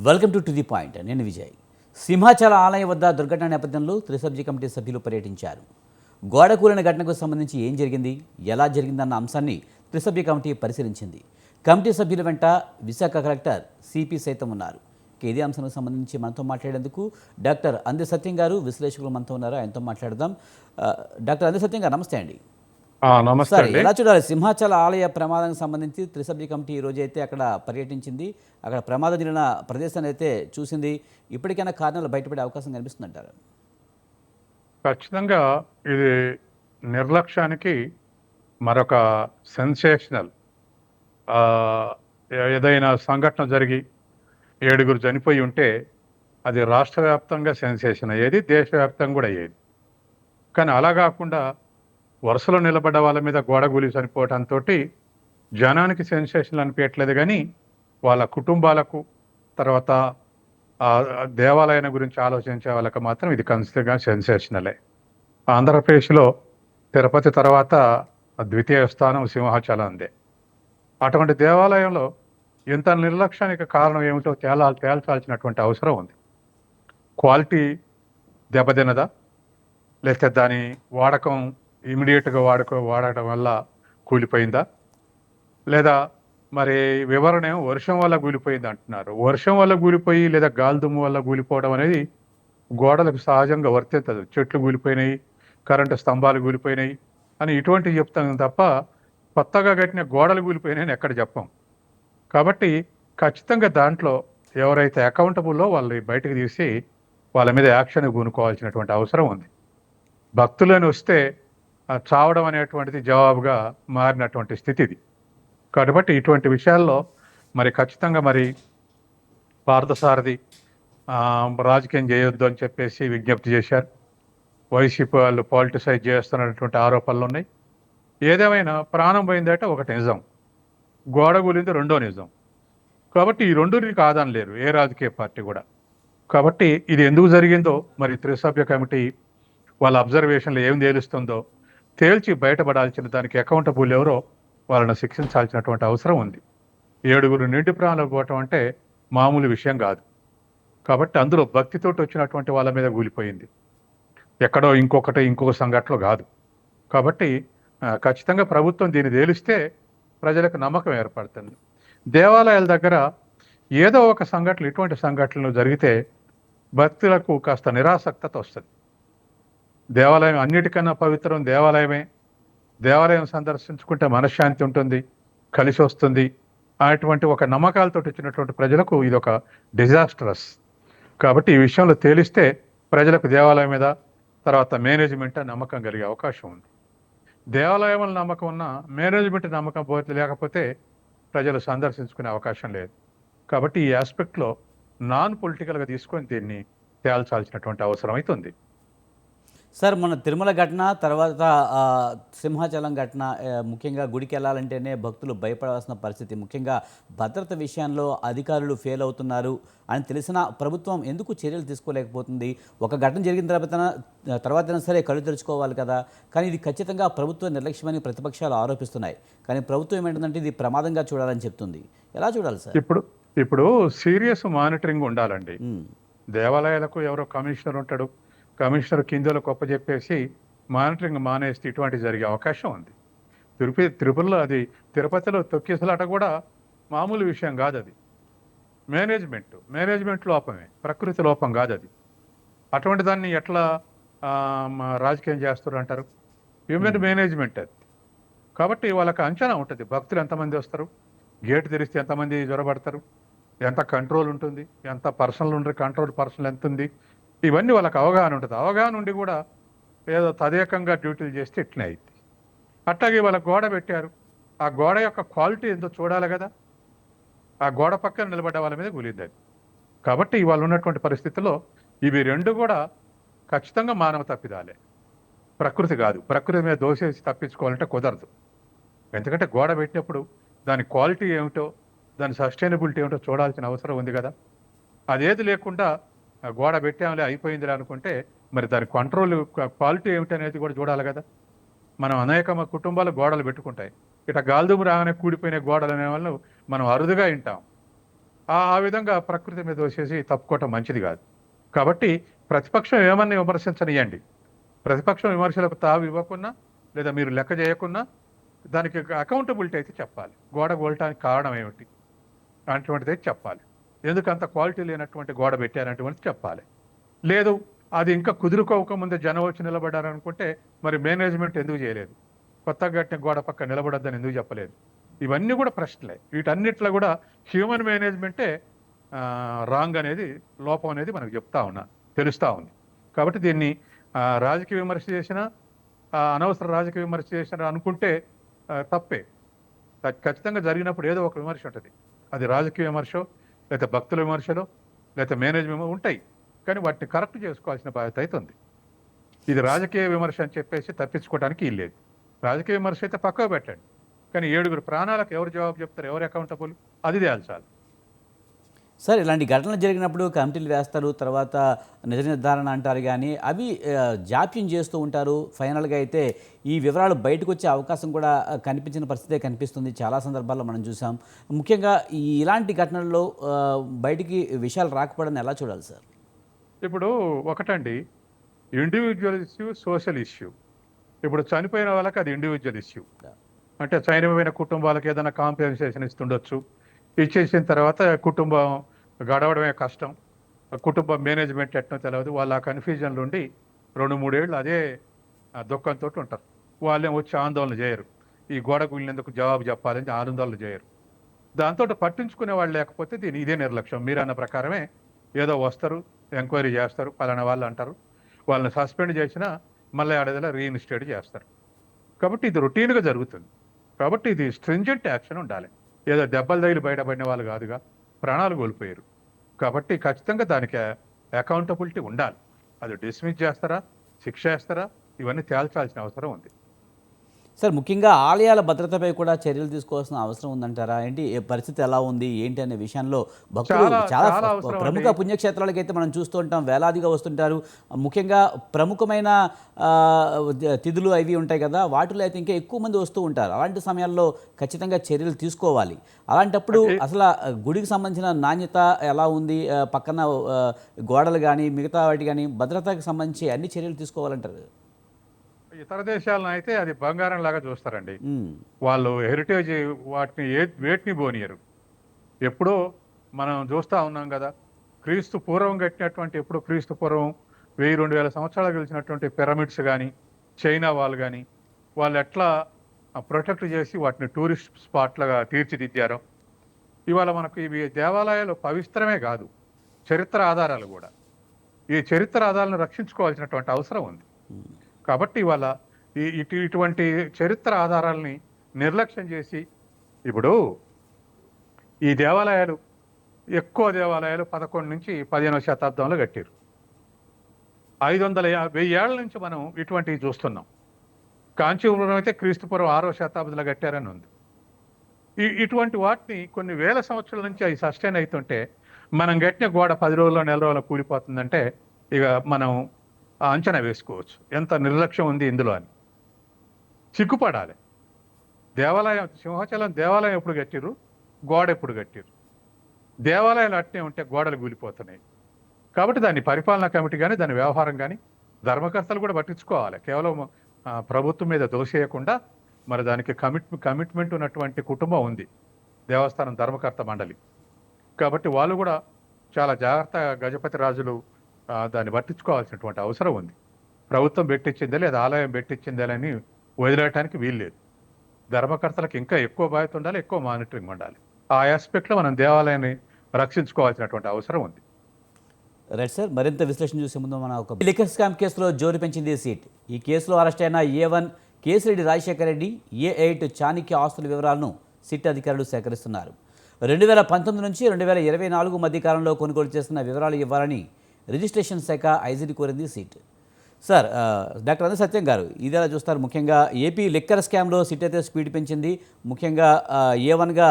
Welcome to the point. నేను విజయ్. సింహాచల ఆలయం వద్ద దుర్ఘటన నేపథ్యంలో త్రిసభ్య కమిటీ సభ్యులు పర్యటించారు. గోడ కూలిన ఘటనకు సంబంధించి ఏం జరిగింది, ఎలా జరిగిందన్న అంశాన్ని త్రిసభ్య కమిటీ పరిశీలించింది. కమిటీ సభ్యుల వెంట విశాఖ కలెక్టర్ సిపి సైతం ఉన్నారు. ఇదే అంశానికి సంబంధించి మనతో మాట్లాడేందుకు డాక్టర్ అంది సత్యం గారు, విశ్లేషకులు మనతో ఉన్నారు. ఆయనతో మాట్లాడదాం. డాక్టర్ అంది సత్యం గారు, నమస్తే అండి. నమస్తే సార్, అండి. ఎలా చూడాలి సింహాచల ఆలయ ప్రమాదానికి సంబంధించి త్రిసభ్య కమిటీ ఈ రోజు అయితే అక్కడ పర్యటించింది. అక్కడ ప్రమాదం జరిగిన ప్రదేశాన్ని అయితే చూసింది. ఇప్పటికైనా కారణాలు బయటపడే అవకాశం కనిపిస్తుందంటారు? ఖచ్చితంగా ఇది నిర్లక్ష్యానికి మరొక సెన్సేషనల్ ఏదైనా సంఘటన జరిగి 7 చనిపోయి ఉంటే అది రాష్ట్ర వ్యాప్తంగా సెన్సేషన్ అయ్యేది, దేశవ్యాప్తంగా కూడా అయ్యేది. కానీ అలా కాకుండా వరుసలో నిలబడ్డ వాళ్ళ మీద గోడగూలి చనిపోవడంతో జనానికి సెన్సేషన్ అనిపించట్లేదు, కానీ వాళ్ళ కుటుంబాలకు, తర్వాత ఆ దేవాలయం గురించి ఆలోచించే వాళ్ళకి మాత్రం ఇది ఖచ్చితంగా సెన్సేషనలే. ఆంధ్రప్రదేశ్లో తిరుపతి తర్వాత ద్వితీయ స్థానం సింహాచలం అందే. అటువంటి దేవాలయంలో ఇంత నిర్లక్ష్యానికి కారణం ఏమిటో తేల్చాల్సినటువంటి అవసరం ఉంది. క్వాలిటీ దెబ్బతిన్నదా, లేకపోతే దాని వాడకం ఇమీడియట్గా వాడటం వల్ల కూలిపోయిందా, లేదా మరి వివరణ ఏమో వర్షం వల్ల కూలిపోయింది అంటున్నారు. వర్షం వల్ల కూలిపోయి లేదా గాలిదుమ్ము వల్ల కూలిపోవడం అనేది గోడలకు సహజంగా వర్తించదు. చెట్లు కూలిపోయినాయి, కరెంటు స్తంభాలు కూలిపోయినాయి అని ఇటువంటివి చెప్తాం తప్ప కొత్తగా కట్టిన గోడలు కూలిపోయినాయని ఎక్కడ చెప్పం. కాబట్టి ఖచ్చితంగా దాంట్లో ఎవరైతే అకౌంటబుల్లో వాళ్ళని బయటకు తీసి వాళ్ళ మీద యాక్షన్ పూనుకోవాల్సినటువంటి అవసరం ఉంది. భక్తులను వస్తే చావడం అనేటువంటిది జవాబుగా మారినటువంటి స్థితి ఇది. కాబట్టి ఇటువంటి విషయాల్లో మరి ఖచ్చితంగా మరి పార్థసారథి రాజకీయం చేయొద్దు అని చెప్పేసి విజ్ఞప్తి చేశారు. వైసీపీ వాళ్ళు పాలిటిసైజ్ చేస్తున్నటువంటి ఆరోపణలు ఉన్నాయి. ఏదేమైనా ప్రాణం పోయిందట ఒకటి నిజం, గోడ కూలింది రెండో నిజం. కాబట్టి ఈ రెండుని కాదనలేరు ఏ రాజకీయ పార్టీ కూడా. కాబట్టి ఇది ఎందుకు జరిగిందో మరి త్రిసభ్య కమిటీ వాళ్ళ అబ్జర్వేషన్లు ఏం తేలుస్తుందో తేల్చి బయటపడాల్సిన దానికి అకౌంటబుల్ ఎవరో వాళ్ళని శిక్షించాల్సినటువంటి అవసరం ఉంది. 7 నిండి ప్రాణాలు పోవటం అంటే మామూలు విషయం కాదు. కాబట్టి అందులో భక్తితోటి వచ్చినటువంటి వాళ్ళ మీద కూలిపోయింది, ఎక్కడో ఇంకొక సంఘటనలో కాదు. కాబట్టి ఖచ్చితంగా ప్రభుత్వం దీన్ని తేలిస్తే ప్రజలకు నమ్మకం ఏర్పడుతుంది. దేవాలయాల దగ్గర ఏదో ఒక సంఘటన, ఇటువంటి సంఘటనలు జరిగితే భక్తులకు కాస్త నిరాసక్తత వస్తుంది. దేవాలయం అన్నిటికన్నా పవిత్రం దేవాలయమే. దేవాలయం సందర్శించుకుంటే మనశ్శాంతి ఉంటుంది, కలిసి వస్తుంది అనేటువంటి ఒక నమ్మకాలతో వచ్చినటువంటి ప్రజలకు ఇది ఒక డిజాస్టరస్. కాబట్టి ఈ విషయంలో తేలిస్తే ప్రజలకు దేవాలయం మీద, తర్వాత మేనేజ్మెంట్ నమ్మకం కలిగే అవకాశం ఉంది. దేవాలయం నమ్మకం ఉన్న మేనేజ్మెంట్ నమ్మకం లేకపోతే ప్రజలు సందర్శించుకునే అవకాశం లేదు. కాబట్టి ఈ ఆస్పెక్ట్లో నాన్ పొలిటికల్గా తీసుకొని దీన్ని తేల్చాల్సినటువంటి అవసరం అయితే ఉంది. సార్, మన తిరుమల ఘటన తర్వాత సింహాచలం ఘటన, ముఖ్యంగా గుడికి వెళ్ళాలంటేనే భక్తులు భయపడాల్సిన పరిస్థితి. ముఖ్యంగా భద్రత విషయంలో అధికారులు ఫెయిల్ అవుతున్నారు అని తెలిసిన ప్రభుత్వం ఎందుకు చర్యలు తీసుకోలేకపోతుంది? ఒక ఘటన జరిగిన తర్వాతైనా సరే కళ్ళు తెరుచుకోవాలి కదా. కానీ ఇది ఖచ్చితంగా ప్రభుత్వ నిర్లక్ష్యమని ప్రతిపక్షాలు ఆరోపిస్తున్నాయి. కానీ ప్రభుత్వం ఏంటంటే ఇది ప్రమాదంగా చూడాలని చెప్తుంది. ఎలా చూడాలి సార్? ఇప్పుడు సీరియస్ మానిటరింగ్ ఉండాలండి. దేవాలయాలకు ఎవరో కమిషనర్ ఉంటాడు, కమిషనర్ కిందలో గొప్ప చెప్పేసి మానిటరింగ్ మానేస్తే ఇటువంటి జరిగే అవకాశం ఉంది. తిరుపతిలో అది తిరుపతిలో తొక్కిసలాట కూడా మామూలు విషయం కాదు. అది మేనేజ్మెంట్ లోపమే, ప్రకృతి లోపం కాదు అది. అటువంటి దాన్ని ఎట్లా రాజకీయం చేస్తారు అంటారు? హ్యూమన్ మేనేజ్మెంట్ అది. కాబట్టి వాళ్ళకి అంచనా ఉంటుంది, భక్తులు ఎంతమంది వస్తారు, గేటు తెరిస్తే ఎంతమంది జ్వరపడతారు, ఎంత కంట్రోల్ ఉంటుంది, ఎంత పర్సనల్ ఉంటుంది, కంట్రోల్ పర్సనల్ ఎంత ఉంది, ఇవన్నీ వాళ్ళకి అవగాహన ఉంటుంది. అవగాహన ఉండి కూడా ఏదో తదేకంగా డ్యూటీలు చేస్తే ఇట్లనే అయింది. అట్లాగే వాళ్ళ గోడ పెట్టారు, ఆ గోడ యొక్క క్వాలిటీ ఎంతో చూడాలి కదా. ఆ గోడ పక్కన నిలబడ్డ వాళ్ళ మీద కూలింది అది. కాబట్టి ఇవాళ ఉన్నటువంటి పరిస్థితుల్లో ఇవి రెండు కూడా ఖచ్చితంగా మానవ తప్పిదాలే, ప్రకృతి కాదు. ప్రకృతి మీద దోసేసి తప్పించుకోవాలంటే కుదరదు. ఎందుకంటే గోడ పెట్టినప్పుడు దాని క్వాలిటీ ఏమిటో, దాని సస్టైనబిలిటీ ఏమిటో చూడాల్సిన అవసరం ఉంది కదా. అదేది లేకుండా గోడ పెట్టామలే అయిపోయిందిలే అనుకుంటే మరి దాని కంట్రోల్ క్వాలిటీ ఏమిటి అనేది కూడా చూడాలి కదా. మనం అనేక కుటుంబాలు గోడలు పెట్టుకుంటాయి, ఇట్లా గాలిదుమ్ము రాగానే కూడిపోయిన గోడలు అనే వాళ్ళు మనం అరుదుగా వింటాం. ఆ విధంగా ప్రకృతి మీద వచ్చేసి తప్పుకోవటం మంచిది కాదు. కాబట్టి ప్రతిపక్షం ఏమన్నా విమర్శించనియండి. ప్రతిపక్షం విమర్శలకు తావు ఇవ్వకున్నా లేదా మీరు లెక్క చేయకున్నా దానికి అకౌంటబిలిటీ అయితే చెప్పాలి. గోడ కూలటానికి కారణం ఏమిటి అటువంటిది అయితే చెప్పాలి. ఎందుకు అంత క్వాలిటీ లేనటువంటి గోడ పెట్టారనేటువంటిది చెప్పాలి. లేదు అది ఇంకా కుదురుకోకముందే జనం వచ్చి నిలబడ్డారనుకుంటే మరి మేనేజ్మెంట్ ఎందుకు చేయలేదు? కొత్తగా కట్టిన గోడ పక్క నిలబడొద్దని ఎందుకు చెప్పలేదు? ఇవన్నీ కూడా ప్రశ్నలే. వీటన్నిటిలో కూడా హ్యూమన్ మేనేజ్మెంటే రాంగ్ అనేది, లోపం అనేది మనకు చెప్తా ఉన్నా, తెలుస్తూ ఉంది. కాబట్టి దీన్ని రాజకీయ విమర్శ చేసినా, అనవసర రాజకీయ విమర్శ చేసినా అనుకుంటే తప్పే. ఖచ్చితంగా జరిగినప్పుడు ఏదో ఒక విమర్శ ఉంటుంది. అది రాజకీయ విమర్శో, లేకపోతే భక్తుల విమర్శలో, లేకపోతే మేనేజ్మెంట్ ఉంటాయి. కానీ వాటిని కరెక్ట్ చేసుకోవాల్సిన బాధ్యత అయితే ఉంది. ఇది రాజకీయ విమర్శ అని చెప్పేసి తప్పించుకోవడానికి ఇల్లేదు. రాజకీయ విమర్శ అయితే పక్కకు పెట్టండి. కానీ 7 ప్రాణాలకు ఎవరు జవాబు చెప్తారు, ఎవరు అకౌంటబుల్, అది తేల్చాలి. సార్ ఇలాంటి ఘటనలు జరిగినప్పుడు కమిటీలు వేస్తారు, తర్వాత నిజ నిర్ధారణ అంటారు, కానీ అవి జాప్యం చేస్తూ ఉంటారు. ఫైనల్గా అయితే ఈ వివరాలు బయటకు వచ్చే అవకాశం కూడా కనిపించిన పరిస్థితే కనిపిస్తుంది. చాలా సందర్భాల్లో మనం చూసాం. ముఖ్యంగా ఇలాంటి ఘటనల్లో బయటికి విషయాలు రాకపోవడాన్ని ఎలా చూడాలి సార్? ఇప్పుడు ఒకటండి, ఇండివిజువల్ ఇష్యూ, సోషల్ ఇష్యూ. ఇప్పుడు చనిపోయిన వాళ్ళకి అది ఇండివిజువల్ ఇష్యూ. అంటే చనిపోయిన కుటుంబాలకు ఏదైనా కాంపెన్సేషన్ ఇస్తుండొచ్చు. ఇచ్చేసిన తర్వాత కుటుంబం గడవడమే కష్టం. కుటుంబ మేనేజ్మెంట్ ఎట్నో తెలియదు. వాళ్ళు ఆ కన్ఫ్యూజన్లో ఉండి 2-3 ఏళ్ళు అదే దుఃఖంతో ఉంటారు. వాళ్ళేం వచ్చి ఆందోళన చేయరు. ఈ గోడకు వీళ్ళెందుకు జవాబు చెప్పాలని ఆందోళన చేయరు. దాంతో పట్టించుకునే వాళ్ళు లేకపోతే ఇదే నిర్లక్ష్యం. మీరు అన్న ప్రకారమే ఏదో వస్తారు, ఎంక్వైరీ చేస్తారు, పలానా వాళ్ళు అంటారు, వాళ్ళని సస్పెండ్ చేసినా మళ్ళీ ఆడేదలా రీఇన్స్టేట్ చేస్తారు. కాబట్టి ఇది రొటీన్గా జరుగుతుంది. కాబట్టి ఇది స్ట్రింజెంట్ యాక్షన్ ఉండాలి. ఏదో దెబ్బలు తగిలి బయటపడిన వాళ్ళు కాదుగా, ప్రాణాలు కోల్పోయారు. కాబట్టి ఖచ్చితంగా దానికి అకౌంటబిలిటీ ఉండాలి. అది డిస్మిస్ చేస్తారా, శిక్ష వేస్తారా, ఇవన్నీ తేల్చాల్సిన అవసరం ఉంది. సార్ ముఖ్యంగా ఆలయాల భద్రతపై కూడా చర్యలు తీసుకోవాల్సిన అవసరం ఉందంటారా? ఏంటి పరిస్థితి ఎలా ఉంది ఏంటి అనే విషయంలో భక్తులు చాలా అవసరం ప్రముఖ అండి. పుణ్యక్షేత్రాలకైతే మనం చూస్తూ ఉంటాం, వేలాదిగా వస్తుంటారు. ముఖ్యంగా ప్రముఖమైన తిథులు అవి ఉంటాయి కదా, వాటిలో అయితే ఇంకా ఎక్కువ మంది వస్తూ ఉంటారు. అలాంటి సమయాల్లో ఖచ్చితంగా చర్యలు తీసుకోవాలి. అలాంటప్పుడు అసలు గుడికి సంబంధించిన నాణ్యత ఎలా ఉంది, పక్కన గోడలు కానీ మిగతా వాటి కానీ భద్రతకు సంబంధించి అన్ని చర్యలు తీసుకోవాలంటారు. ఇతర దేశాలను అయితే అది బంగారం లాగా చూస్తారండి. ఉమ్. వాళ్ళు హెరిటేజ్ వాటిని వేటిని పోనీయరు. ఎప్పుడో మనం చూస్తూ ఉన్నాం కదా, క్రీస్తు పూర్వం కట్టినటువంటి, ఎప్పుడు క్రీస్తు పూర్వం 1000-2000 సంవత్సరాలు గెలిచినటువంటి పిరమిడ్స్ కానీ, చైనా వాళ్ళు కానీ, వాళ్ళు ఎట్లా ప్రొటెక్ట్ చేసి వాటిని టూరిస్ట్ స్పాట్లుగా తీర్చిదిద్దారో, ఇవాళ మనకు ఇవి దేవాలయాలు పవిత్రమే కాదు, చరిత్ర ఆధారాలు కూడా. ఈ చరిత్ర ఆధారాలను రక్షించుకోవాల్సినటువంటి అవసరం ఉంది. కాబట్టి ఇవాళ ఇటువంటి చరిత్ర ఆధారాలని నిర్లక్ష్యం చేసి, ఇప్పుడు ఈ దేవాలయాలు, ఎక్కువ దేవాలయాలు 11 నుంచి 15వ శతాబ్దంలో కట్టారు. 500-1000 ఏళ్ల నుంచి మనం ఇటువంటివి చూస్తున్నాం. కాంచీపురం అయితే క్రీస్తుపూర్వం 6వ శతాబ్దంలో కట్టారని ఉంది. ఇటువంటి వాటిని కొన్ని వేల సంవత్సరాల నుంచి అవి సస్టైన్ అవుతుంటే, మనం కట్టిన గోడ 10 రోజుల్లో, నెల రోజుల్లో కూలిపోతుందంటే ఇక మనం అంచనా వేసుకోవచ్చు ఎంత నిర్లక్ష్యం ఉంది ఇందులో అని. సిగ్గుపడాలి. దేవాలయం, సింహాచలం దేవాలయం ఎప్పుడు కట్టిర్రు, గోడ ఎప్పుడు కట్టిర్రు? దేవాలయాలు అట్నే ఉంటే గోడలు కూలిపోతున్నాయి. కాబట్టి దాన్ని పరిపాలనా కమిటీ కానీ, దాని వ్యవహారం కానీ ధర్మకర్తలు కూడా పట్టించుకోవాలి. కేవలం ప్రభుత్వం మీద దోషేయకుండా మరి దానికి కమిట్మెంట్ ఉన్నటువంటి కుటుంబం ఉంది, దేవస్థానం ధర్మకర్త మండలి. కాబట్టి వాళ్ళు కూడా చాలా జాగ్రత్తగా గజపతి రాజులు దాన్ని పట్టించుకోవాల్సినటువంటి అవసరం ఉంది. ప్రభుత్వం పెట్టించిందే లేదా ఆలయం పెట్టించిందే అని వదిలేయటానికి వీల్లేదు. ధర్మకర్తలకు ఇంకా ఎక్కువ బాధ్యత ఉండాలి, ఎక్కువ మానిటరింగ్ ఉండాలి. ఆ ఆస్పెక్ట్లో మనం దేవాలయాన్ని రక్షించుకోవాల్సినటువంటి అవసరం ఉంది. రైట్ సార్, మరింత విశ్లేషణ చూసే ముందు మన ఒక లిక్కర్ స్కామ్ కేసులో జోరు పెంచింది సిట్. ఈ కేసులో అరెస్ట్ అయిన A1 కేసిరెడ్డి రాజశేఖర రెడ్డి, A8 చాణక్య ఆస్తుల వివరాలను సిట్ అధికారులు సేకరిస్తున్నారు. 2019 నుంచి 2024 మధ్య కాలంలో కొనుగోలు చేస్తున్న వివరాలు ఇవ్వాలని రిజిస్ట్రేషన్ శాఖ ఐజీని కోరింది సిట్. సార్, డాక్టర్ అంద సత్యం గారు, ఇది ఎలా చూస్తారు? ముఖ్యంగా ఏపీ లిక్కర్ స్కామ్లో సిట్ అయితే స్పీడ్ పెంచింది. ముఖ్యంగా A1గా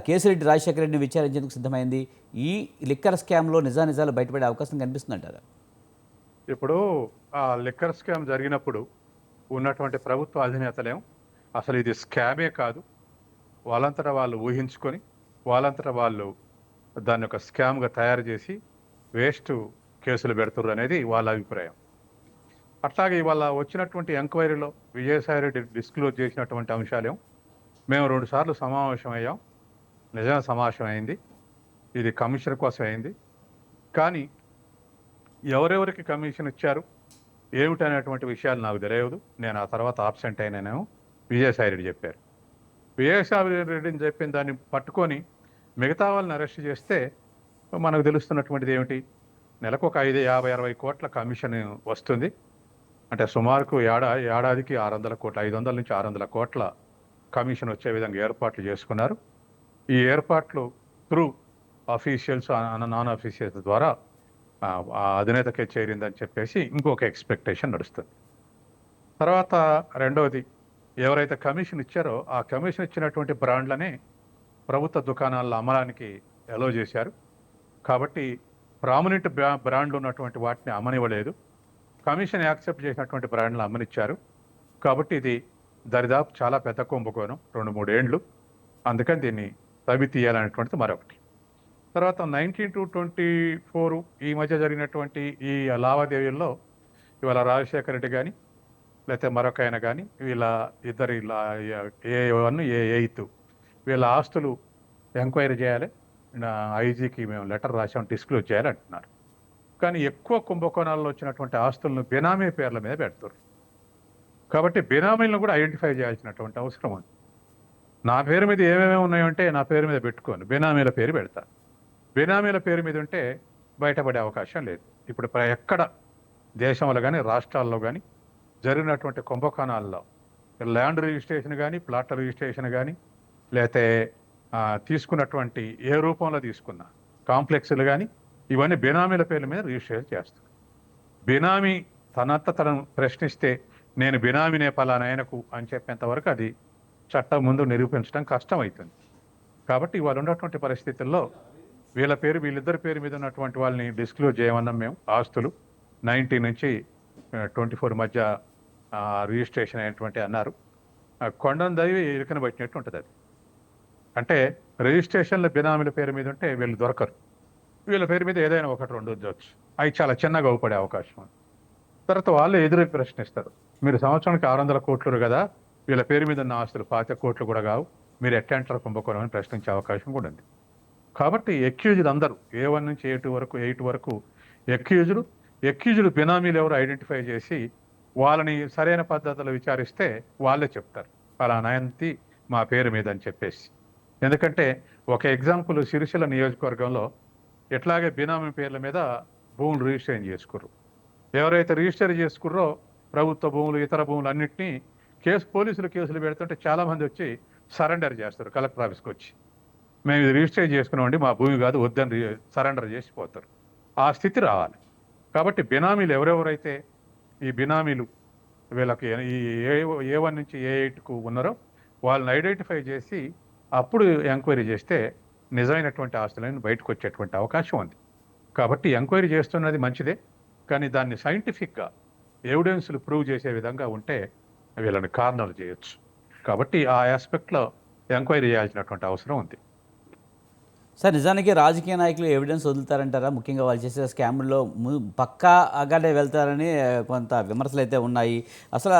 కేసిరెడ్డి రాజశేఖర రెడ్డిని విచారించేందుకు సిద్ధమైంది. ఈ లిక్కర్ స్కామ్లో నిజాలు బయటపడే అవకాశం కనిపిస్తుందంటారా? ఇప్పుడు ఆ లిక్కర్ స్కామ్ జరిగినప్పుడు ఉన్నటువంటి ప్రభుత్వ అధినేతలేం అసలు ఇది స్కామే కాదు, వాళ్ళంతటా వాళ్ళు ఊహించుకొని వాళ్ళంతటా వాళ్ళు దాన్ని ఒక స్కామ్గా తయారు చేసి వేస్ట్ కేసులు పెడుతుర్రు అనేది వాళ్ళ అభిప్రాయం. అట్లాగే ఇవాళ వచ్చినటువంటి ఎంక్వైరీలో విజయసాయిరెడ్డి డిస్క్లోజ్ చేసినటువంటి అంశాలేం మేము 2 సార్లు సమావేశం అయ్యాం. నిజంగా సమావేశం అయింది. ఇది కమిషన్ కోసం అయింది. కానీ ఎవరెవరికి కమిషన్ ఇచ్చారు ఏమిటనేటువంటి విషయాలు నాకు తెలియదు. నేను ఆ తర్వాత ఆబ్సెంట్ అయినానేమో విజయసాయిరెడ్డి చెప్పారు. విజయసాయిరెడ్డిని చెప్పిన దాన్ని పట్టుకొని మిగతా వాళ్ళని అరెస్ట్ చేస్తే మనకు తెలుస్తున్నటువంటిది ఏమిటి, నెలకు ఒక 50-60 కోట్ల కమిషన్ వస్తుంది. అంటే సుమారుకు ఏడాదికి 600 కోట్ల 500 నుంచి 600 కోట్ల కమిషన్ వచ్చే విధంగా ఏర్పాట్లు చేసుకున్నారు. ఈ ఏర్పాట్లు త్రూ అఫీషియల్స్ నాన్ అఫీషియల్స్ ద్వారా ఆ అధినేతకే చేరిందని చెప్పేసి ఇంకొక ఎక్స్పెక్టేషన్ నడుస్తుంది. తర్వాత రెండవది, ఎవరైతే కమిషన్ ఇచ్చారో ఆ కమిషన్ ఇచ్చినటువంటి బ్రాండ్లనే ప్రభుత్వ దుకాణాల్లో అమ్మడానికి అలో చేశారు. కాబట్టి ప్రామినెంట్ బ్రాండ్లు ఉన్నటువంటి వాటిని అమ్మనివ్వలేదు. కమిషన్ యాక్సెప్ట్ చేసినటువంటి బ్రాండ్లు అమ్మనిచ్చారు. కాబట్టి ఇది దరిదాపు చాలా పెద్ద కుంభకోణం, 2-3 ఏండ్లు. అందుకని దీన్ని తవ్వి తీయాలనేటువంటిది మరొకటి. తర్వాత 19-24 ఈ మధ్య జరిగినటువంటి ఈ లావాదేవీల్లో ఇవాళ రాజశేఖర రెడ్డి కానీ లేకపోతే మరొక ఆయన కానీ వీళ్ళ ఇద్దరు A1 A8 వీళ్ళ ఆస్తులు ఎంక్వైరీ చేయాలి, ఐజీకి మేము లెటర్ రాసాం, డిస్క్లోజ్ చేయాలి అంటున్నారు. కానీ ఎక్కువ కుంభకోణాల్లో వచ్చినటువంటి ఆస్తులను బినామీ పేర్ల మీద పెడతారు. కాబట్టి బినామీలను కూడా ఐడెంటిఫై చేయాల్సినటువంటి అవసరం ఉంది. నా పేరు మీద ఏమేమి ఉన్నాయంటే నా పేరు మీద పెట్టుకోను, బినామీల పేరు పెడతాను. బినామీల పేరు మీద ఉంటే బయటపడే అవకాశం లేదు. ఇప్పుడు ఎక్కడ దేశంలో కానీ రాష్ట్రాల్లో కానీ జరిగినటువంటి కుంభకోణాల్లో ల్యాండ్ రిజిస్ట్రేషన్ కానీ ప్లాట్ల రిజిస్ట్రేషన్ కానీ లేకపోతే తీసుకున్నటువంటి ఏ రూపంలో తీసుకున్న కాంప్లెక్స్లు కానీ ఇవన్నీ బినామీల పేర్ల మీద రిజిస్ట్రేషన్ చేస్తారు. బినామీ తను ప్రశ్నిస్తే నేను బినామీనే పలానాయనకు అని చెప్పేంత వరకు అది చట్టం ముందు నిరూపించడం కష్టమవుతుంది. కాబట్టి ఇవాళ ఉన్నటువంటి పరిస్థితుల్లో వీళ్ళిద్దరి పేరు మీద ఉన్నటువంటి వాళ్ళని డిస్క్లోజ్ చేయమన్నాం మేము. ఆస్తులు 90 నుంచి 24 మధ్య రిజిస్ట్రేషన్ అయినటువంటి అన్నారు. కొండను దైవి ఇరుకన పట్టినట్టు ఉంటుంది అది. అంటే రిజిస్ట్రేషన్లో బినామీల పేరు మీద ఉంటే వీళ్ళు దొరకరు. వీళ్ళ పేరు మీద ఏదైనా 1-2 ఉండొచ్చు. అవి చాలా చిన్నగా అవుపడే అవకాశం ఉంది. తర్వాత వాళ్ళు ఎదురు ప్రశ్నిస్తారు, మీరు సంవత్సరానికి 600 కోట్లు కదా, వీళ్ళ పేరు మీద ఉన్న ఆస్తులు 25 కోట్లు కూడా కావు, మీరు ఎట్లా అంటారు కుంభకోణం అని ప్రశ్నించే అవకాశం కూడా ఉంది. కాబట్టి ఎక్యూజ్డ్ అందరూ A1 నుంచి A8 వరకు ఎక్యూజ్డ్ బినామీలు ఎవరు ఐడెంటిఫై చేసి వాళ్ళని సరైన పద్ధతిలో విచారిస్తే వాళ్ళే చెప్తారు ఫలానాయంతి మా పేరు మీద అని చెప్పేసి. ఎందుకంటే ఒక ఎగ్జాంపుల్, సిరిసిల్ల నియోజకవర్గంలో ఎట్లాగే బినామీ పేర్ల మీద భూములు రిజిస్టర్ చేసుకుర్రు. ఎవరైతే రిజిస్టర్ చేసుకుర్రో ప్రభుత్వ భూములు ఇతర భూములు అన్నింటినీ పోలీసులు కేసులు పెడుతుంటే చాలామంది వచ్చి సరెండర్ చేస్తారు కలెక్టర్ ఆఫీస్కి వచ్చి, మేము ఇది రిజిస్టర్ చేసుకున్నామండి, మా భూమి కాదు వద్దని సరెండర్ చేసిపోతారు. ఆ స్థితి రావాలి. కాబట్టి బినామీలు ఎవరెవరైతే ఈ బినామీలు వీళ్ళకి ఈ A1 నుంచి A8కు ఉన్నారో వాళ్ళని ఐడెంటిఫై చేసి అప్పుడు ఎంక్వైరీ చేస్తే నిజమైనటువంటి ఆస్తులను బయటకు వచ్చేటువంటి అవకాశం ఉంది. కాబట్టి ఎంక్వైరీ చేస్తున్నది మంచిదే, కానీ దాన్ని సైంటిఫిక్గా ఎవిడెన్స్లు ప్రూవ్ చేసే విధంగా ఉంటే వీళ్ళని కార్నర్ చేయొచ్చు. కాబట్టి ఆ ఆస్పెక్ట్లో ఎంక్వైరీ చేయాల్సినటువంటి అవసరం ఉంది. సార్, నిజానికి రాజకీయ నాయకులు ఎవిడెన్స్ వదులుతారంటారా? ముఖ్యంగా వాళ్ళు చేసే స్కాముల్లో పక్కాగానే వెళ్తారని కొంత విమర్శలు అయితే ఉన్నాయి. అసలు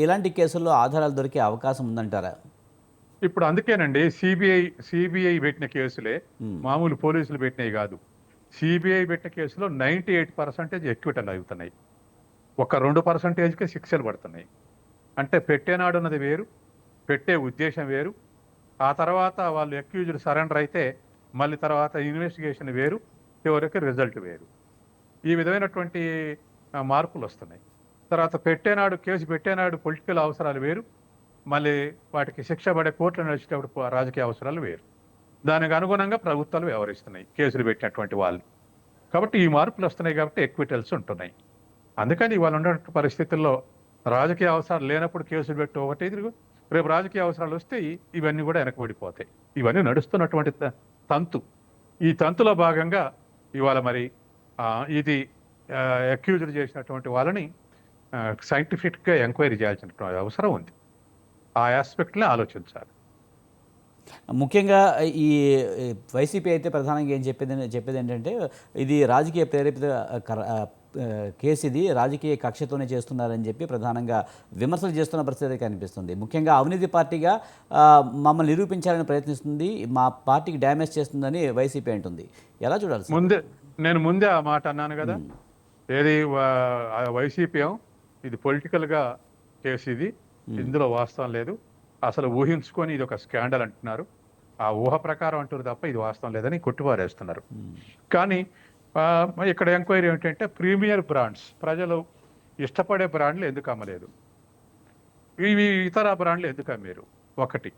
ఇలాంటి కేసుల్లో ఆధారాలు దొరికే అవకాశం ఉందంటారా? ఇప్పుడు అందుకేనండి సిబిఐ పెట్టిన కేసులే మామూలు పోలీసులు పెట్టినవి కాదు. సిబిఐ పెట్టిన కేసులో 98% ఎక్విటల్ అవుతున్నాయి. ఒక 2%కే శిక్షలు పడుతున్నాయి. అంటే పెట్టేనాడున్నది వేరు, పెట్టే ఉద్దేశం వేరు, ఆ తర్వాత వాళ్ళు అక్యూజ్డ్ సరెండర్ అయితే మళ్ళీ తర్వాత ఇన్వెస్టిగేషన్ వేరు, చివరికి రిజల్ట్ వేరు. ఈ విధమైనటువంటి మార్పులు వస్తున్నాయి. తర్వాత కేసు పెట్టేనాడు పొలిటికల్ అవసరాలు వేరు, మళ్ళీ వాటికి శిక్ష పడే కోర్టులు నడిచేటప్పుడు రాజకీయ అవసరాలు వేరు. దానికి అనుగుణంగా ప్రభుత్వాలు వ్యవహరిస్తున్నాయి కేసులు పెట్టినటువంటి వాళ్ళు. కాబట్టి ఈ మార్పులు వస్తున్నాయి కాబట్టి ఎక్విటల్స్ ఉంటున్నాయి. అందుకని ఇవాళ ఉన్నటువంటి పరిస్థితుల్లో రాజకీయ అవసరాలు లేనప్పుడు కేసులు పెట్టి ఒకటి, రేపు రాజకీయ అవసరాలు వస్తే ఇవన్నీ కూడా వెనకబడిపోతాయి. ఇవన్నీ నడుస్తున్నటువంటి తంతు. ఈ తంతులో భాగంగా ఇవాళ మరి ఇది అక్యూజ్డ్ చేసినటువంటి వాళ్ళని సైంటిఫిక్గా ఎంక్వైరీ చేయాల్సిన అవసరం ఉంది. ఆ ఆస్పెక్ట్ని ఆలోచించాలి. ముఖ్యంగా ఈ ఈ వైసీపీ అయితే ప్రధానంగా ఏం చెప్పేది ఏంటంటే ఇది రాజకీయ ప్రేరేపిత కేసు, ఇది రాజకీయ కక్షతోనే చేస్తున్నారని చెప్పి ప్రధానంగా విమర్శలు చేస్తున్న పరిస్థితి కనిపిస్తుంది. ముఖ్యంగా అవినీతి పార్టీగా మమ్మల్ని నిరూపించాలని ప్రయత్నిస్తుంది, మా పార్టీకి డ్యామేజ్ చేస్తుందని వైసీపీ అంటుంది. ఎలా చూడాలి సార్? ముందే ఆ మాట అన్నాను కదా. ఏది వైసీపీ ఇది పొలిటికల్గా కేసు, ఇది ఇందులో వాస్తవం లేదు, అసలు ఊహించుకొని ఇది ఒక స్కాండల్ అంటున్నారు, ఆ ఊహ ప్రకారం అంటారు తప్ప ఇది వాస్తవం లేదని కొట్టిపారేస్తున్నారు. కానీ ఇక్కడ ఎంక్వైరీ ఏంటంటే ప్రీమియర్ బ్రాండ్స్, ప్రజలు ఇష్టపడే బ్రాండ్లు ఎందుకు అమ్మలేదు, ఇవి ఇతర బ్రాండ్లు ఎందుకు అమ్మారు? ఒకటి,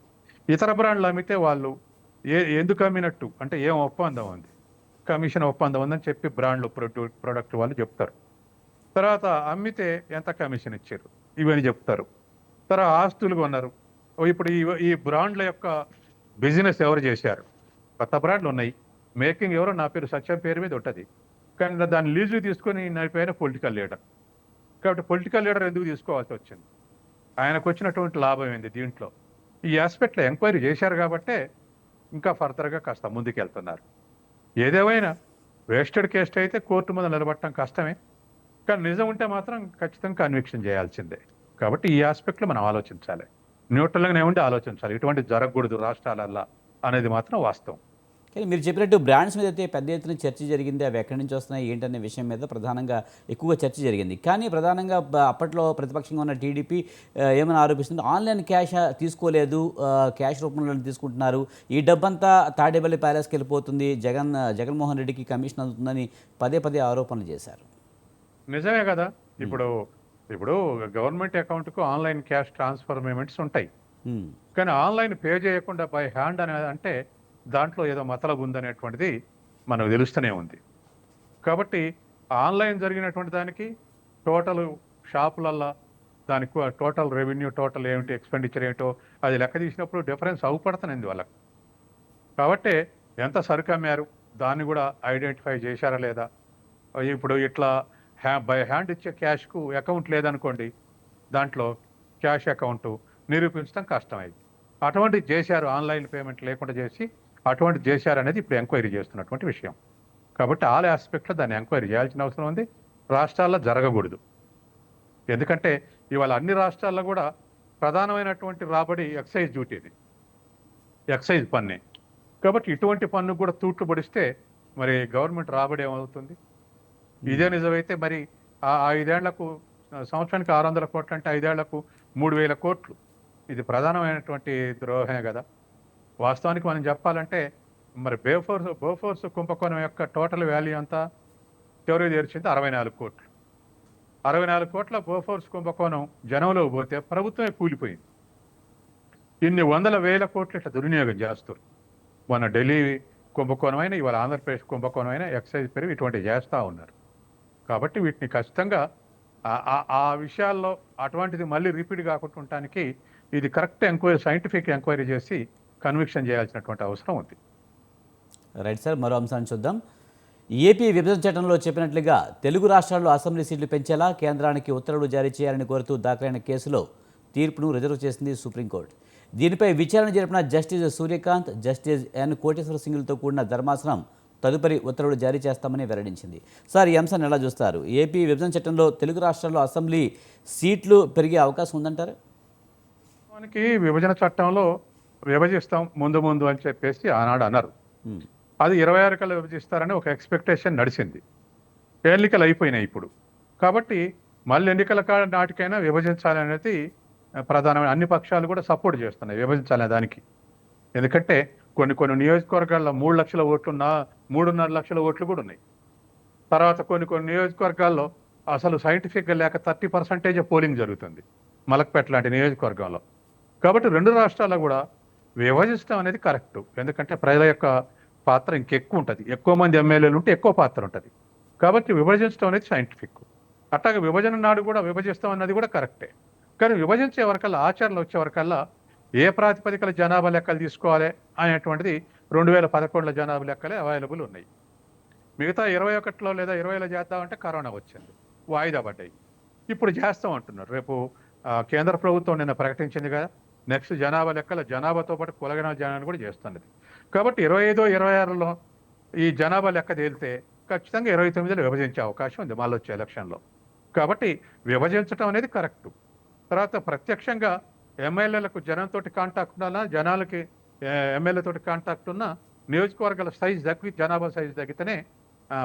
ఇతర బ్రాండ్లు అమ్మితే వాళ్ళు ఎందుకు అమ్మినట్టు అంటే ఏం ఒప్పందం ఉంది, కమిషన్ ఒప్పందం ఉందని చెప్పి బ్రాండ్లు ప్రొడక్ట్ వాళ్ళు చెప్తారు. తర్వాత అమ్మితే ఎంత కమిషన్ ఇచ్చారు ఇవన్నీ చెప్తారు. తర్వాత ఆస్తులు కొన్నారు, ఇప్పుడు ఈ బ్రాండ్ల యొక్క బిజినెస్ ఎవరు చేశారు? కొత్త బ్రాండ్లు ఉన్నాయి, మేకింగ్ ఎవరో నా పేరు సత్యం పేరు మీద ఉంటుంది, కానీ దాన్ని లీజు తీసుకొని నడిపోయిన పొలిటికల్ లీడర్. కాబట్టి పొలిటికల్ లీడర్ ఎందుకు తీసుకోవాల్సి వచ్చింది, ఆయనకు వచ్చినటువంటి లాభం ఏంది దీంట్లో? ఈ ఆస్పెక్ట్లో ఎంక్వైరీ చేశారు కాబట్టే ఇంకా ఫర్దర్గా కాస్త ముందుకెళ్తున్నారు. ఏదేమైనా వేస్టెడ్ కేసు అయితే కోర్టు మీద నిలబడటం కష్టమే, కానీ నిజం ఉంటే మాత్రం ఖచ్చితంగా కన్విక్షన్ చేయాల్సిందే. కాబట్టి ఈ ఆస్పెక్ట్లో మనం ఆలోచించాలి, న్యూట్రల్గానే ఉండి ఆలోచించాలి, ఇటువంటి జరగకూడదు రాష్ట్రాలల్లో అనేది మాత్రం వాస్తవం. కానీ మీరు చెప్పినట్టు బ్రాండ్స్ మీద అయితే పెద్ద ఎత్తున చర్చ జరిగింది, అవి ఎక్కడి నుంచి వస్తున్నాయి ఏంటనే విషయం మీద ప్రధానంగా ఎక్కువగా చర్చ జరిగింది. కానీ ప్రధానంగా అప్పట్లో ప్రతిపక్షంగా ఉన్న టీడీపీ ఏమైనా ఆరోపిస్తుంది, ఆన్లైన్ క్యాష్ తీసుకోలేదు, క్యాష్ రూపంలో తీసుకుంటున్నారు, ఈ డబ్బంతా తాడేపల్లి ప్యాలెస్కి వెళ్ళిపోతుంది, జగన్మోహన్ రెడ్డికి కమిషన్ అందుతుందని పదే పదే ఆరోపణలు చేశారు. నిజమే కదా. ఇప్పుడు గవర్నమెంట్ అకౌంట్కు ఆన్లైన్ క్యాష్ ట్రాన్స్ఫర్ పేమెంట్స్ ఉంటాయి, కానీ ఆన్లైన్ పే చేయకుండా బై హ్యాండ్ అనేది అంటే దాంట్లో ఏదో మతలబు ఉందనేటువంటిది మనకు తెలుస్తూనే ఉంది. కాబట్టి ఆన్లైన్ జరిగినటువంటి దానికి టోటల్ షాపులల్లో దానికి టోటల్ రెవెన్యూ, టోటల్ ఏమిటి ఎక్స్పెండిచర్ ఏమిటో అది లెక్క తీసినప్పుడు డిఫరెన్స్ అవుపడుతుంది వాళ్ళకి. కాబట్టి ఎంత సరుకు అమ్మారు దాన్ని కూడా ఐడెంటిఫై చేశారా లేదా? ఇప్పుడు ఇట్లా బై హ్యాండ్ ఇచ్చే క్యాష్కు అకౌంట్ లేదనుకోండి, దాంట్లో క్యాష్ అకౌంట్ నిరూపించడం కష్టమైంది. అటువంటిది చేశారు, ఆన్లైన్ పేమెంట్ లేకుండా చేసి అటువంటి చేశారు అనేది ఇప్పుడు ఎంక్వైరీ చేస్తున్నటువంటి విషయం. కాబట్టి ఆల్ ఆస్పెక్ట్లో దాన్ని ఎంక్వైరీ చేయాల్సిన అవసరం ఉంది. రాష్ట్రాల్లో జరగకూడదు, ఎందుకంటే ఇవాళ అన్ని రాష్ట్రాల్లో కూడా ప్రధానమైనటువంటి రాబడి ఎక్సైజ్ డ్యూటీది, ఎక్సైజ్ పన్నే. కాబట్టి ఇటువంటి పన్ను కూడా తూట్లు పడిస్తే మరి గవర్నమెంట్ రాబడి ఏమవుతుంది? ఇదే నిజమైతే మరి ఆ 5 ఏళ్లకు సంవత్సరానికి 600 కోట్లు అంటే 5 ఏళ్లకు 3000 కోట్లు, ఇది ప్రధానమైనటువంటి ద్రోహమే కదా. వాస్తవానికి మనం చెప్పాలంటే మరి బోఫోర్స్ కుంభకోణం యొక్క టోటల్ వాల్యూ అంతా చివరికి తెరిచింది 64 కోట్లు. 64 కోట్ల బోఫోర్స్ కుంభకోణం జనంలో పోతే ప్రభుత్వమే కూలిపోయింది. ఇన్ని వందల వేల కోట్లు ఇట్లా దుర్వినియోగం చేస్తారు. మన ఢిల్లీ కుంభకోణం అయినా, ఇవాళ ఆంధ్రప్రదేశ్ కుంభకోణం అయినా ఎక్సైజ్ పెరిగి ఇటువంటివి చేస్తూ ఉన్నారు. కాబట్టి వీటిని ఖచ్చితంగా ఆ విషయాల్లో అటువంటిది మళ్ళీ రిపీట్ కాకుండా ఉండటానికి ఇది కరెక్ట్ ఎంక్వైరీ, సైంటిఫిక్ ఎంక్వైరీ చేసి కన్విక్షన్ చేయాల్సినటువంటి అవసరం ఉంది. రైట్ సార్, మరో అంశాన్ని చూద్దాం. ఏపీ విభజన చట్టంలో చెప్పినట్లుగా తెలుగు రాష్ట్రాల్లో అసెంబ్లీ సీట్లు పెంచేలా కేంద్రానికి ఉత్తర్వులు జారీ చేయాలని కోరుతూ దాఖలైన కేసులో తీర్పును రిజర్వ్ చేసింది సుప్రీంకోర్టు. దీనిపై విచారణ జరిపిన justice Suryakant, justice N Koteswara సింగ్లతో కూడిన ధర్మాసనం తదుపరి ఉత్తర్వులు జారీ చేస్తామని వెల్లడించింది. సార్, ఈ అంశాన్ని ఎలా చూస్తారు? ఏపీ విభజన చట్టంలో తెలుగు రాష్ట్రాల్లో అసెంబ్లీ సీట్లు పెరిగే అవకాశం ఉందంటారు? మనకి విభజన చట్టంలో విభజిస్తాం ముందు అని చెప్పేసి ఆనాడు అన్నారు. అది 26 కల్లా విభజిస్తారని ఒక ఎక్స్పెక్టేషన్ నడిచింది. ఎన్నికలు అయిపోయినాయి ఇప్పుడు. కాబట్టి మళ్ళీ ఎన్నికల నాటికైనా విభజించాలనేది ప్రధానమైన అన్ని పక్షాలు కూడా సపోర్ట్ చేస్తున్నాయి విభజించాలనే దానికి. ఎందుకంటే కొన్ని నియోజకవర్గాల్లో 3 లక్షల ఓట్లున్నా 3.5 లక్షల ఓట్లు కూడా ఉన్నాయి. తర్వాత కొన్ని నియోజకవర్గాల్లో అసలు సైంటిఫిక్గా లేక 30% పోలింగ్ జరుగుతుంది మలక్పేట లాంటి నియోజకవర్గంలో. కాబట్టి 2 రాష్ట్రాల్లో కూడా విభజించడం అనేది కరెక్టు. ఎందుకంటే ప్రజల యొక్క పాత్ర ఇంకెక్కువ ఉంటుంది, ఎక్కువ మంది ఎమ్మెల్యేలు ఉంటే ఎక్కువ పాత్ర ఉంటుంది. కాబట్టి విభజించడం అనేది సైంటిఫిక్. అట్లాగే విభజన నాడు కూడా విభజిస్తాం అన్నది కూడా కరెక్టే. కానీ విభజించే వరకల్లా, ఆచరణ వచ్చే వరకల్లా ఏ ప్రాతిపదికల జనాభా లెక్కలు తీసుకోవాలి అనేటువంటిది 2011 జనాభా లెక్కలే అవైలబుల్ ఉన్నాయి. మిగతా 21లో లేదా 20లో చేద్దామంటే కరోనా వచ్చింది, వాయిదా పడ్డాయి. ఇప్పుడు చేస్తాం అంటున్నారు. రేపు కేంద్ర ప్రభుత్వం నిన్న ప్రకటించింది కదా, నెక్స్ట్ జనాభా లెక్కల జనాభాతో పాటు కులగణ జనాన్ని కూడా చేస్తున్నది. కాబట్టి 25-26లో ఈ జనాభా లెక్క తేలితే ఖచ్చితంగా 29లో విభజించే అవకాశం ఉంది మళ్ళీ వచ్చే ఎలక్షన్లో. కాబట్టి విభజించడం అనేది కరెక్ట్. తర్వాత ప్రత్యక్షంగా ఎమ్మెల్యేలకు జనంతో కాంటాక్ట్ ఉన్నా, జనాలకి ఎమ్మెల్యేతోటి కాంటాక్ట్ ఉన్న నియోజకవర్గాల సైజు తగ్గి జనాభా సైజు తగ్గితేనే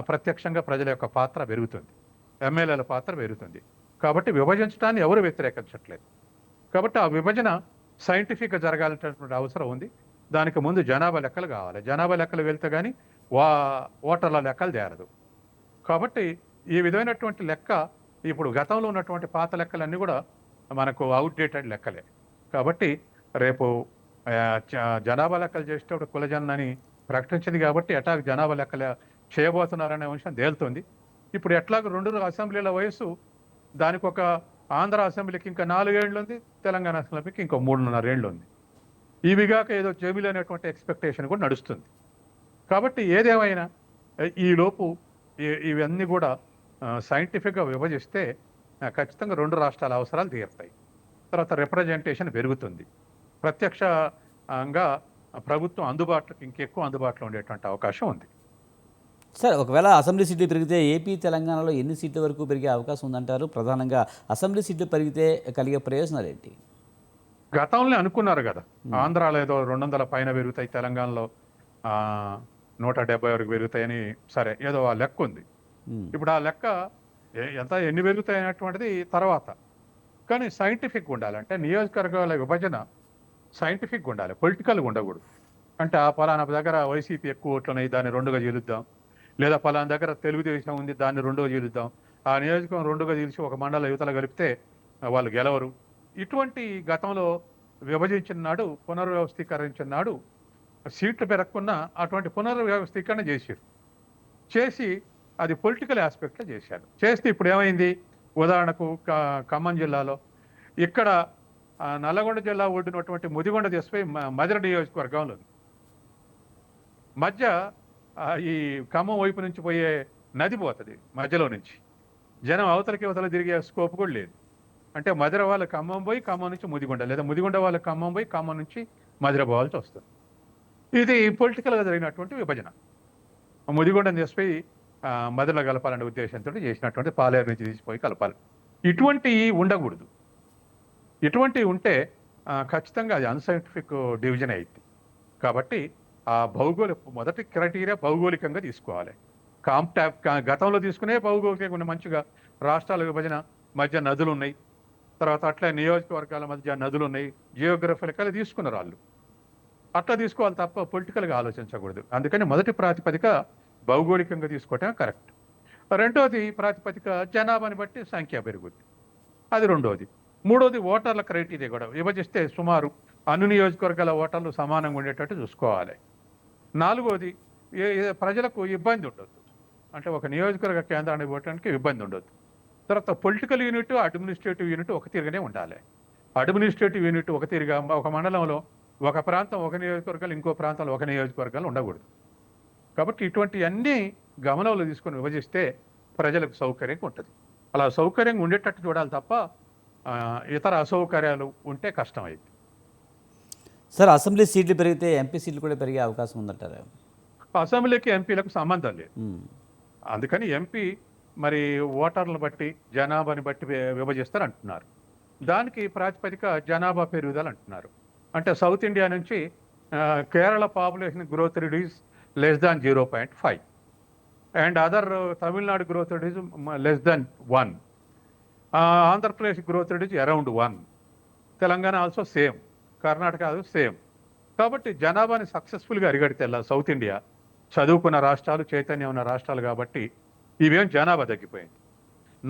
ప్రత్యక్షంగా ప్రజల యొక్క పాత్ర పెరుగుతుంది, ఎమ్మెల్యేల పాత్ర పెరుగుతుంది. కాబట్టి విభజించడాన్ని ఎవరు వ్యతిరేకించట్లేదు. కాబట్టి ఆ విభజన సైంటిఫిక్గా జరగాల్సినటువంటి అవసరం ఉంది. దానికి ముందు జనాభా లెక్కలు కావాలి. జనాభా లెక్కలు వెళ్తే కానీ ఓటర్ల లెక్కలు తేరదు. కాబట్టి ఈ విధమైనటువంటి లెక్క ఇప్పుడు గతంలో ఉన్నటువంటి పాత లెక్కలన్నీ కూడా మనకు అవుట్డేటెడ్ లెక్కలే. కాబట్టి రేపు జనాభా లెక్కలు చేసేటప్పుడు కులజనని ప్రకటించింది కాబట్టి ఎట్లాగ జనాభా లెక్కలు చేయబోతున్నారనే అంశం తేలుతుంది. ఇప్పుడు ఎట్లాగ 2 అసెంబ్లీల వయసు, దానికి ఒక ఆంధ్ర అసెంబ్లీకి ఇంకా 4 ఏళ్ళు ఉంది, తెలంగాణ అసెంబ్లీకి ఇంకో 3.5 ఏళ్ళు ఉంది. ఇవిగాక ఏదో జేబులు అనేటువంటి ఎక్స్పెక్టేషన్ కూడా నడుస్తుంది. కాబట్టి ఏదేమైనా ఈలోపు ఇవన్నీ కూడా సైంటిఫిక్గా విభజిస్తే ఖచ్చితంగా 2 రాష్ట్రాల అవసరాలు తీరుతాయి. తర్వాత రిప్రజెంటేషన్ పెరుగుతుంది. ప్రత్యక్షంగా ప్రభుత్వం అందుబాటులోకి ఇంకెక్కువ అందుబాటులో ఉండేటువంటి అవకాశం ఉంది. సార్, ఒకవేళ అసెంబ్లీ సీట్లు పెరిగితే ఏపీ తెలంగాణలో ఎన్ని సీట్ల వరకు పెరిగే అవకాశం ఉందంటారు? ప్రధానంగా అసెంబ్లీ సీట్లు పెరిగితే కలిగే ప్రయోజనాలు ఏంటి? గతంలో అనుకున్నారు కదా, ఆంధ్రాలో ఏదో 200 పైన పెరుగుతాయి, తెలంగాణలో 170 వరకు పెరుగుతాయని. సరే, ఏదో ఆ లెక్క ఉంది. ఇప్పుడు ఆ లెక్క ఎన్ని పెరుగుతాయి అనేటువంటిది తర్వాత. కానీ సైంటిఫిక్ ఉండాలి. అంటే నియోజకవర్గాల విభజన సైంటిఫిక్ ఉండాలి, పొలిటికల్గా ఉండకూడదు. అంటే ఆ పలానా దగ్గర వైసీపీ ఎక్కువ ఓట్లున్నాయి, దాన్ని 2గా చీలుద్దాం, లేదా పలానా దగ్గర తెలుగుదేశం ఉంది, దాన్ని 2గా చీలుద్దాం, ఆ నియోజకవర్గం 2గా చీల్చి ఒక మండల యువతలు కలిపితే వాళ్ళు గెలవరు. ఇటువంటి గతంలో విభజించిన నాడు, పునర్వ్యవస్థీకరించిన నాడు సీట్లు పెరగకుండా అటువంటి పునర్వ్యవస్థీకరణ చేసి అది పొలిటికల్ ఆస్పెక్ట్లో చేశారు. చేస్తే ఇప్పుడు ఏమైంది? ఉదాహరణకు ఖమ్మం జిల్లాలో ఇక్కడ నల్లగొండ జిల్లా ఒడ్డునటువంటి ముదిగొండ తీసుకుపోయి మధిర నియోజకవర్గంలో మధ్య ఈ ఖమ్మం వైపు నుంచి పోయే నది పోతుంది మధ్యలో నుంచి. జనం అవతలకి తిరిగే స్కోప్ కూడా లేదు. అంటే మధిర వాళ్ళు ఖమ్మం పోయి ఖమ్మం నుంచి ముదిగొండ, లేదా ముదిగొండ వాళ్ళు ఖమ్మం పోయి ఖమ్మం నుంచి మధిర పోవాల్సి వస్తుంది. ఇది పొలిటికల్గా జరిగినటువంటి విభజన. ముదిగొండని తీసుకుపోయి మధిరలో కలపాలనే ఉద్దేశంతో చేసినటువంటి పాలేరు నుంచి తీసిపోయి కలపాలి. ఇటువంటివి ఉండకూడదు. ఇటువంటివి ఉంటే ఖచ్చితంగా అది అన్సైంటిఫిక్ డివిజన్ అయింది. కాబట్టి ఆ మొదటి క్రైటీరియా భౌగోళికంగా తీసుకోవాలి. గతంలో తీసుకునే భౌగోళికంగా మంచిగా రాష్ట్రాల విభజన మధ్య నదులు ఉన్నాయి, తర్వాత అట్లా నియోజకవర్గాల మధ్య నదులు ఉన్నాయి, జియోగ్రఫికల్ తీసుకున్నారు వాళ్ళు. అట్లా తీసుకోవాలి తప్ప పొలిటికల్గా ఆలోచించకూడదు. అందుకని మొదటి ప్రాతిపదిక భౌగోళికంగా తీసుకోవటమే కరెక్ట్. రెండోది ప్రాతిపదిక జనాభాని బట్టి సంఖ్య పెరుగుద్ది, అది రెండోది. మూడోది ఓటర్ల క్రైటీరియా కూడా విభజిస్తే సుమారు అన్ని నియోజకవర్గాల ఓటర్లు సమానంగా ఉండేటట్టు చూసుకోవాలి. నాలుగోది ప్రజలకు ఇబ్బంది ఉండొద్దు, అంటే ఒక నియోజకవర్గ కేంద్రానికి పోవడానికి ఇబ్బంది ఉండొద్దు. తర్వాత పొలిటికల్ యూనిట్, అడ్మినిస్ట్రేటివ్ యూనిట్ ఒక తీరుగానే ఉండాలి. అడ్మినిస్ట్రేటివ్ యూనిట్ ఒక తీరుగా, ఒక మండలంలో ఒక ప్రాంతం ఒక నియోజకవర్గాలు, ఇంకో ప్రాంతంలో ఒక నియోజకవర్గాలు ఉండకూడదు. కాబట్టి ఇటువంటివన్నీ గమనంలో తీసుకొని విభజిస్తే ప్రజలకు సౌకర్యంగా ఉంటుంది. అలా సౌకర్యంగా ఉండేటట్టు చూడాలి తప్ప ఇతర అసౌకర్యాలు ఉంటే కష్టమైంది. సార్, అసెంబ్లీ సీట్లు పెరిగితే ఎంపీ సీట్లు కూడా పెరిగే అవకాశం ఉందంటారా? అసెంబ్లీకి ఎంపీలకు సంబంధం లేదు. అందుకని ఎంపీ మరి ఓటర్లను బట్టి జనాభాని బట్టి విభజిస్తారు అంటున్నారు. దానికి ప్రాతిపదిక జనాభా పెరుగుదల అంటున్నారు. అంటే సౌత్ ఇండియా నుంచి Kerala population growth rate is less than 0.5 and other Tamil Nadu growth rate is less than 1, Andhra Pradesh growth rate is around 1, Telangana also same, Karnataka same. కాబట్టి జనాభాని సక్సెస్ఫుల్గా అరిగడితే సౌత్ ఇండియా చదువుకున్న రాష్ట్రాలు, చైతన్యం ఉన్న రాష్ట్రాలు కాబట్టి ఇవేం జనాభా తగ్గిపోయింది.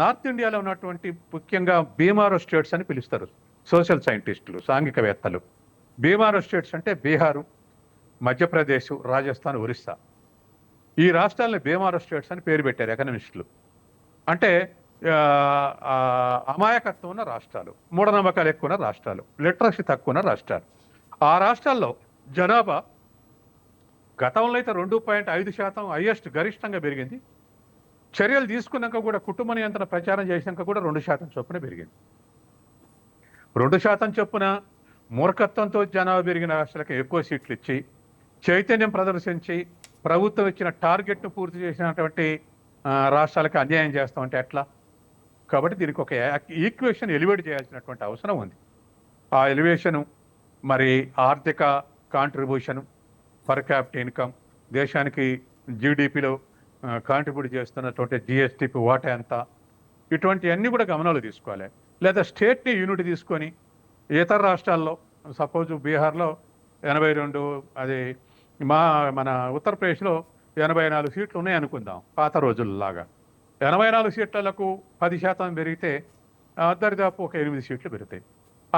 నార్త్ ఇండియాలో ఉన్నటువంటి ముఖ్యంగా బీమారో స్టేట్స్ అని పిలుస్తారు సోషల్ సైంటిస్టులు, సాంఘికవేత్తలు. బీమారో స్టేట్స్ అంటే బీహారు, మధ్యప్రదేశ్, రాజస్థాన్, ఒరిస్సా. ఈ రాష్ట్రాలని బీమారో స్టేట్స్ అని పేరు పెట్టారు ఎకనమిస్టులు. అంటే అమాయకత్వం ఉన్న రాష్ట్రాలు, మూఢనమ్మకాలు ఎక్కువ ఉన్న రాష్ట్రాలు, లిటరసీ తక్కువ ఉన్న రాష్ట్రాలు. ఆ రాష్ట్రాల్లో జనాభా గతంలో అయితే 2.5% హైయెస్ట్ గరిష్టంగా పెరిగింది. చర్యలు తీసుకున్నాక కూడా, కుటుంబ నియంత్రణ ప్రచారం చేసినాక కూడా 2% చొప్పున పెరిగింది. 2% చొప్పున మూర్ఖత్వంతో జనాభా పెరిగిన రాష్ట్రాలకు ఎక్కువ సీట్లు ఇచ్చి చైతన్యం ప్రదర్శించి ప్రభుత్వం ఇచ్చిన టార్గెట్ను పూర్తి చేసినటువంటి రాష్ట్రాలకు అన్యాయం చేస్తామంటే ఎట్లా? కాబట్టి దీనికి ఒక ఈక్వేషన్ ఎలివేట్ చేయాల్సినటువంటి అవసరం ఉంది. ఆ ఎలివేషను మరి ఆర్థిక కాంట్రిబ్యూషన్, పర్ క్యాపిటల్ ఇన్కమ్, దేశానికి జీడిపిలో కాంట్రిబ్యూట్ చేస్తున్నటువంటి జిఎస్టిపి వాటా ఎంత, ఇటువంటివన్నీ కూడా గమనంలో తీసుకోవాలి. లేదా స్టేట్ని యూనిట్ తీసుకొని ఇతర రాష్ట్రాల్లో సపోజ్ బీహార్లో 82, అది మన ఉత్తరప్రదేశ్లో 84 సీట్లు ఉన్నాయి అనుకుందాం. పాత రోజుల్లాగా 84 సీట్లకు 10% పెరిగితే దరిదాపు ఒక 8 సీట్లు పెరుగుతాయి.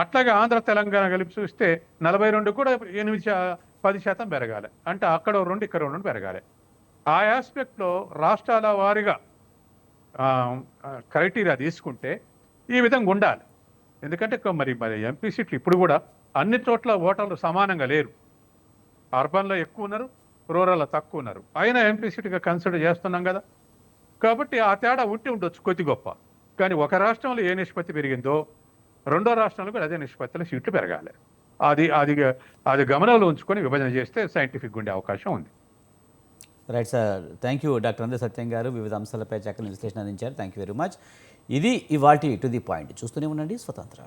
అట్లాగే ఆంధ్ర తెలంగాణ కలిపి చూస్తే 42 కూడా 10% పెరగాలి. అంటే అక్కడ 2 ఇక్కడ 2 పెరగాలి. ఆ ఆస్పెక్ట్లో రాష్ట్రాల వారీగా క్రైటీరియా తీసుకుంటే ఈ విధంగా ఉండాలి. ఎందుకంటే మరి ఎంపీ సీట్లు ఇప్పుడు కూడా అన్ని చోట్ల ఓటర్లు సమానంగా లేరు. అర్బన్లో ఎక్కువ ఉన్నారు, రూరల్లో తక్కువ ఉన్నారు. అయినా ఎంపీ సీట్గా కన్సిడర్ చేస్తున్నాం కదా. కాబట్టి ఆ తేడా ఉంటే ఉండొచ్చు కొద్ది గొప్ప. కానీ ఒక రాష్ట్రంలో ఏ నిష్పత్తి పెరిగిందో రెండో రాష్ట్రంలో కూడా అదే నిష్పత్తిలో సీట్లు పెరగాలి. అది అది అది గమనంలో ఉంచుకొని విభజన చేస్తే సైంటిఫిక్గా ఉండే అవకాశం ఉంది. Right sir, thank you doctor అందరి సత్యం గారు. వివిధ అంశాలపై చక్కని విశ్లేషణ అందించారు. Thank you very much. ఇది ఇవాల్టి టు ది పాయింట్. చూస్తూనే ఉండండి స్వతంత్ర.